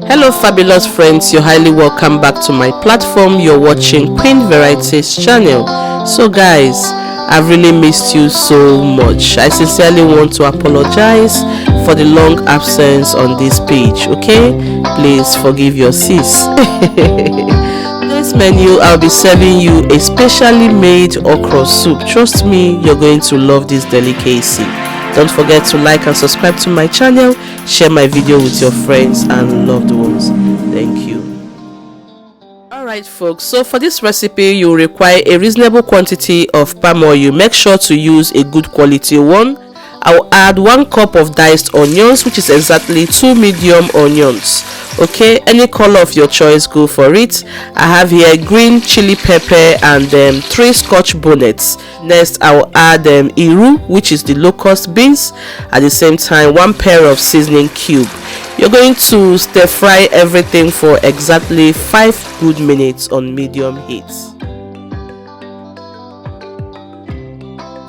Hello fabulous friends, you're highly welcome back to my platform. You're watching Queenvarieties channel. So guys, I've really missed you so much. I sincerely want to apologize for the long absence on this page, okay? Please forgive your sis. This menu, I'll be serving you a specially made okra soup. Trust me, you're going to love this delicacy. Don't forget to like and subscribe to my channel. Share my video with your friends and loved ones. Thank you. Alright folks, so for this recipe you require a reasonable quantity of palm oil. Make sure to use a good quality one. I'll add 1 cup of diced onions, which is exactly 2 medium onions. Okay, any color of your choice, go for it. I have here green chili pepper and 3 scotch bonnets. Next I will add iru, which is the locust beans. At the same time, 1 pair of seasoning cube. You're going to stir fry everything for exactly 5 good minutes on medium heat.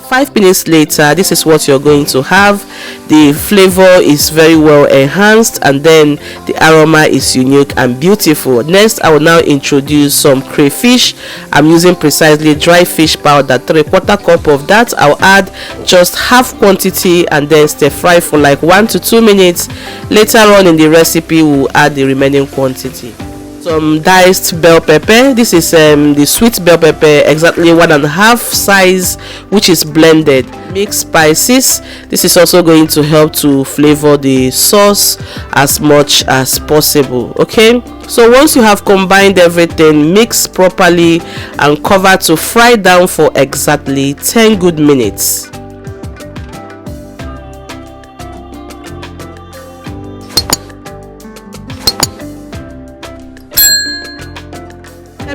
5 minutes later, this is what you're going to have. The flavor is very well enhanced and then the aroma is unique and beautiful. Next, I will now introduce some crayfish. I'm using precisely dry fish powder, 3/4 cup of that. I'll add just half quantity and then stir fry for like 1 to 2 minutes. Later on in the recipe, we'll add the remaining quantity. Some diced bell pepper. This is the sweet bell pepper, exactly 1.5 size, which is blended. Mixed spices. This is also going to help to flavor the sauce as much as possible. Okay, so once you have combined everything, mix properly and cover to fry down for exactly 10 good minutes.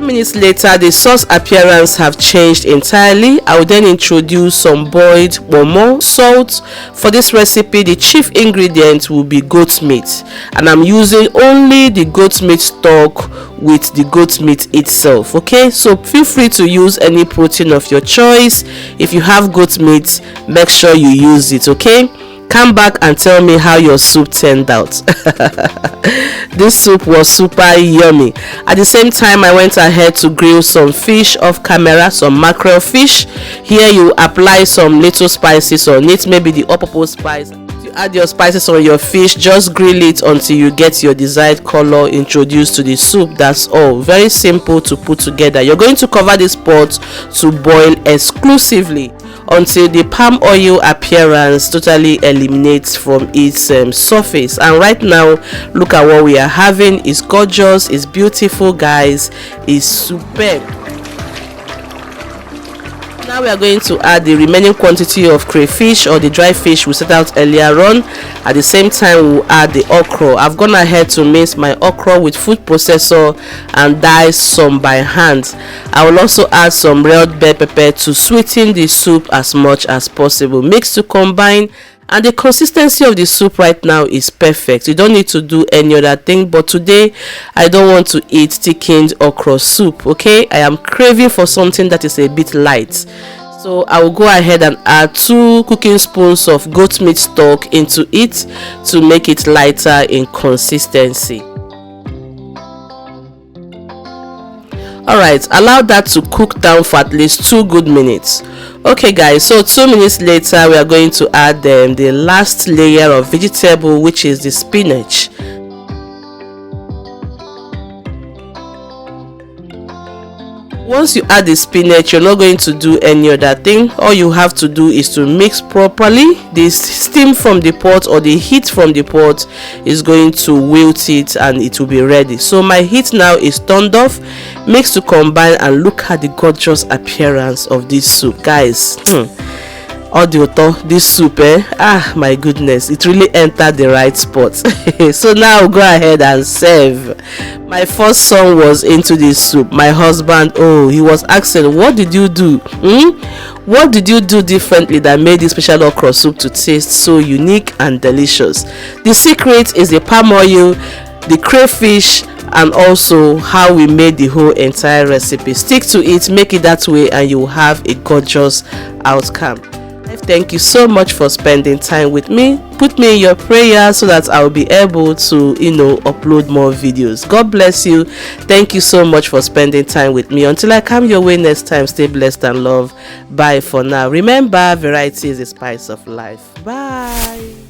Minutes later, the sauce appearance have changed entirely. I will then introduce some boiled momo, salt. For this recipe, the chief ingredient will be goat meat, and I'm using only the goat meat stock with the goat meat itself. Okay, so feel free to use any protein of your choice. If you have goat meat, make sure you use it. Okay, come back and tell me how your soup turned out. This soup was super yummy. At the same time, I went ahead to grill some fish off camera, some mackerel fish. Here you apply some little spices on it, maybe the all-purpose spice. You add your spices on your fish, just grill it until you get your desired color introduced to the soup. That's all. Very simple to put together. You're going to cover this pot to boil exclusively until the palm oil appearance totally eliminates from its surface. And right now, look at what we are having. It's gorgeous, it's beautiful guys, it's superb. Now we are going to add the remaining quantity of crayfish or the dry fish we set out earlier on. At the same time, we'll add the okra. I've gone ahead to mince my okra with food processor and dice some by hand. I will also add some red bell pepper to sweeten the soup as much as possible. Mix to combine, and the consistency of the soup right now is perfect. You don't need to do any other thing, but today I don't want to eat thickened okra soup. Okay, I am craving for something that is a bit light, so I will go ahead and add 2 cooking spoons of goat meat stock into it to make it lighter in consistency. Alright, allow that to cook down for at least 2 good minutes. Okay guys, so 2 minutes later we are going to add the last layer of vegetable, which is the spinach. Once you add the spinach, you're not going to do any other thing. All you have to do is to mix properly. The steam from the pot or the heat from the pot is going to wilt it and it will be ready. So my heat now is turned off. Mix to combine, and look at the gorgeous appearance of this soup guys. This soup, my goodness, it really entered the right spot. So now I'll go ahead and serve. My first son was into this soup. My husband, he was asking, what did you do? What did you do differently that made this special okra soup to taste so unique and delicious? The secret is the palm oil, the crayfish, and also how we made the whole entire recipe. Stick to it, make it that way, and you will have a gorgeous outcome. Thank you so much for spending time with me. Put me in your prayers so that I'll be able to, upload more videos. God bless you. Thank you so much for spending time with me. Until I come your way next time, stay blessed and love. Bye for now. Remember, variety is the spice of life. Bye.